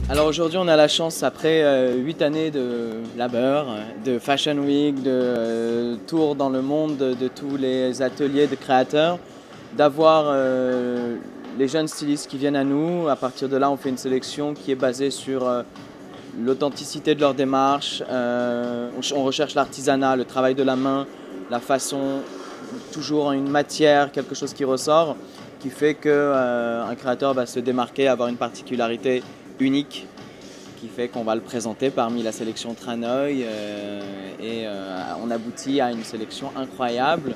Alors aujourd'hui, on a la chance, après 8 années de labeur, de Fashion Week, de tours dans le monde, de tous les ateliers de créateurs, d'avoir les jeunes stylistes qui viennent à nous. À partir de là, on fait une sélection qui est basée sur l'authenticité de leur démarche. On recherche l'artisanat, le travail de la main, la façon, toujours une matière, quelque chose qui ressort, qui fait qu'un créateur va se démarquer, avoir une particularité unique, qui fait qu'on va le présenter parmi la sélection Tranoï on aboutit à une sélection incroyable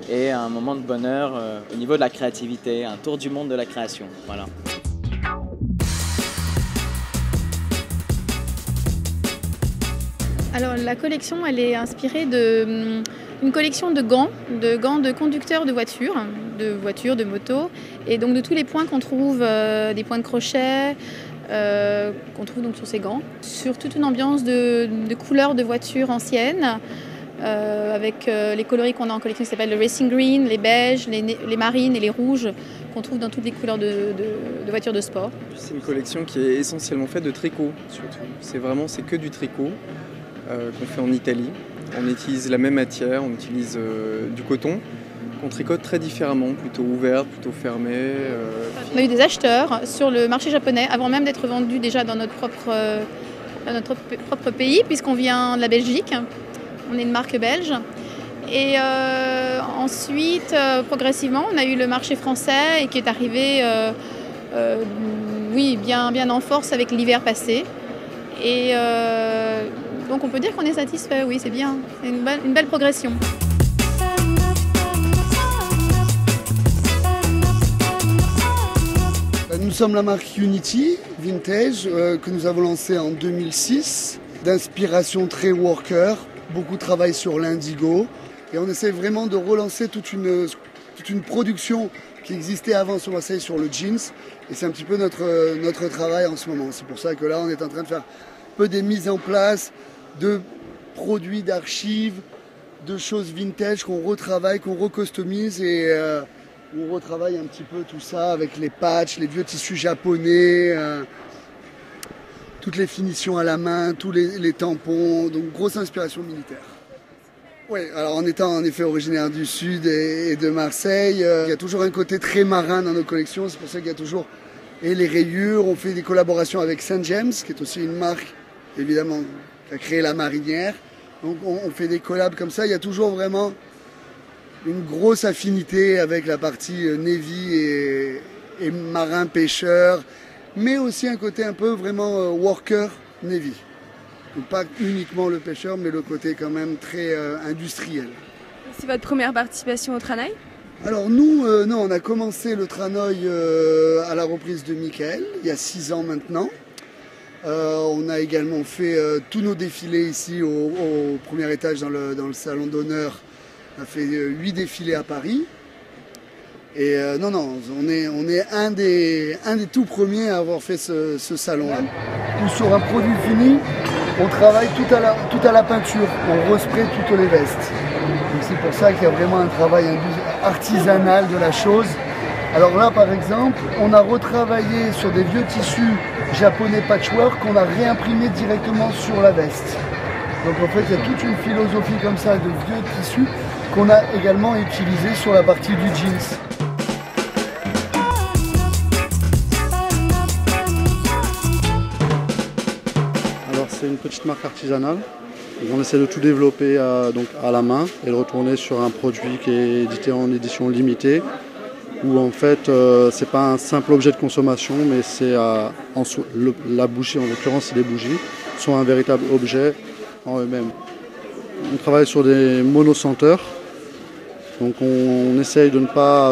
et à un moment de bonheur au niveau de la créativité, un tour du monde de la création. Voilà. Alors la collection, elle est inspirée d'une collection de gants de conducteurs de voitures, de motos, et donc de tous les points qu'on trouve, des points de crochet, qu'on trouve donc sur ces gants, sur toute une ambiance de couleurs de voitures anciennes, avec les coloris qu'on a en collection qui s'appellent le Racing Green, les beiges, les marines et les rouges, qu'on trouve dans toutes les couleurs de voitures de sport. C'est une collection qui est essentiellement faite de tricot, surtout. C'est que du tricot qu'on fait en Italie. On utilise la même matière, on utilise du coton, qu'on tricote très différemment, plutôt ouvert, plutôt fermé. On a eu des acheteurs sur le marché japonais avant même d'être vendus déjà dans notre propre pays, puisqu'on vient de la Belgique. On est une marque belge. Et ensuite, progressivement, on a eu le marché français et qui est arrivé bien en force avec l'hiver passé. Et donc on peut dire qu'on est satisfait, oui, c'est bien. C'est une belle progression. Nous sommes la marque Unity Vintage que nous avons lancée en 2006, d'inspiration très worker, beaucoup de travail sur l'indigo et on essaie vraiment de relancer toute une production qui existait avant sur Marseille sur le jeans et c'est un petit peu notre travail en ce moment. C'est pour ça que là on est en train de faire un peu des mises en place de produits d'archives, de choses vintage qu'on retravaille, qu'on recustomise et on retravaille un petit peu tout ça avec les patchs, les vieux tissus japonais, toutes les finitions à la main, tous les tampons, donc grosse inspiration militaire. Oui, alors en étant en effet originaire du Sud et de Marseille, il y a toujours un côté très marin dans nos collections, c'est pour ça qu'il y a toujours et les rayures, on fait des collaborations avec Saint James, qui est aussi une marque évidemment qui a créé la marinière, donc on fait des collabs comme ça, il y a toujours vraiment une grosse affinité avec la partie Navy et marin-pêcheur, mais aussi un côté un peu vraiment worker Navy. Donc pas uniquement le pêcheur, mais le côté quand même très industriel. C'est votre première participation au Tranoï ? Alors nous, non, on a commencé le Tranoï à la reprise de Michael, il y a 6 ans maintenant. On a également fait tous nos défilés ici au premier étage dans le salon d'honneur. On a fait 8 défilés à Paris. Et non, on est un des tout premiers à avoir fait ce salon-là. Ou sur un produit fini, on travaille tout à la peinture. On respraie toutes les vestes. Donc c'est pour ça qu'il y a vraiment un travail artisanal de la chose. Alors là, par exemple, on a retravaillé sur des vieux tissus japonais patchwork qu'on a réimprimé directement sur la veste. Donc en fait, il y a toute une philosophie comme ça de vieux tissus qu'on a également utilisé sur la partie du jeans. Alors c'est une petite marque artisanale. On essaie de tout développer donc à la main et de retourner sur un produit qui est édité en édition limitée, où en fait c'est pas un simple objet de consommation, mais c'est la bougie, en l'occurrence c'est des bougies, sont un véritable objet en eux-mêmes. On travaille sur des monosenteurs. Donc on essaye de ne pas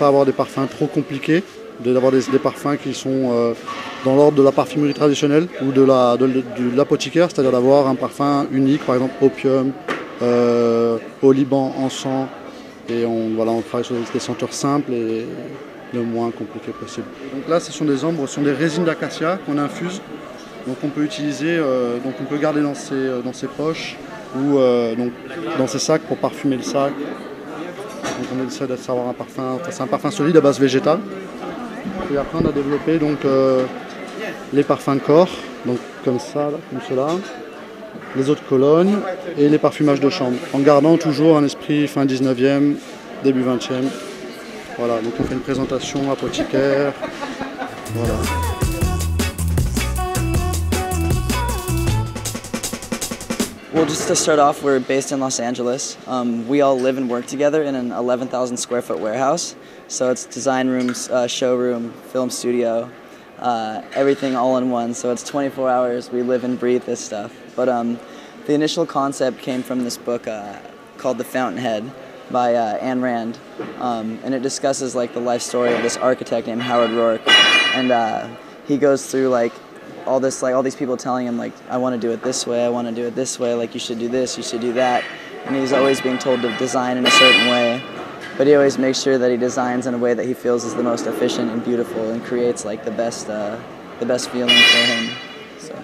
avoir des parfums trop compliqués, d'avoir des parfums qui sont dans l'ordre de la parfumerie traditionnelle ou de l'apothicaire, c'est-à-dire d'avoir un parfum unique, par exemple opium, au Liban, encens, et on travaille sur des senteurs simples et le moins compliquées possible. Donc là ce sont des ambres, ce sont des résines d'acacia qu'on infuse, donc on peut utiliser, donc on peut garder dans ses poches ou donc dans ses sacs pour parfumer le sac. Donc on essaie d'avoir un parfum, c'est un parfum solide à base végétale. Et après on a développé donc les parfums de corps, donc comme ça, là, comme cela, les eaux de Cologne et les parfumages de chambre, en gardant toujours un esprit fin 19e, début 20e. Voilà, donc on fait une présentation apothicaire. Voilà. Well, just to start off, we're based in Los Angeles. We all live and work together in an 11,000 square foot warehouse. So it's design rooms, showroom, film studio, everything all in one. So it's 24 hours, we live and breathe this stuff. But the initial concept came from this book called The Fountainhead by Ayn Rand. And it discusses like the life story of this architect named Howard Rourke. And he goes through like all these people telling him like, I want to do it this way, I want to do it this way, like you should do this, you should do that. And he's always being told to design in a certain way. But he always makes sure that he designs in a way that he feels is the most efficient and beautiful and creates like the best feeling for him. So.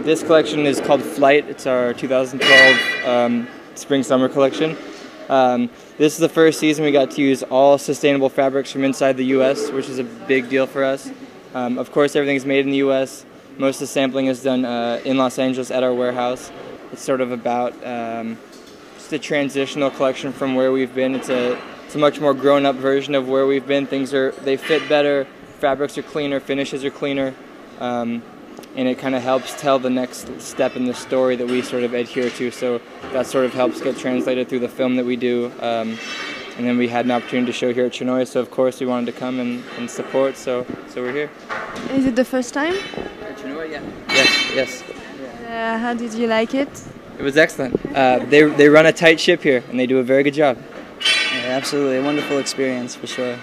This collection is called Flight. It's our 2012 spring-summer collection. This is the first season we got to use all sustainable fabrics from inside the U.S., which is a big deal for us. Of course, everything is made in the U.S. Most of the sampling is done in Los Angeles at our warehouse. It's sort of about just a transitional collection from where we've been. It's a much more grown-up version of where we've been. They fit better, fabrics are cleaner, finishes are cleaner, and it kind of helps tell the next step in the story that we sort of adhere to. So that sort of helps get translated through the film that we do. And then we had an opportunity to show here at Chernoi, so of course we wanted to come and support, so we're here. Is it the first time? At Chernoi, yeah. Yes. How did you like it? It was excellent. They run a tight ship here, and they do a very good job. Yeah, absolutely, a wonderful experience for sure.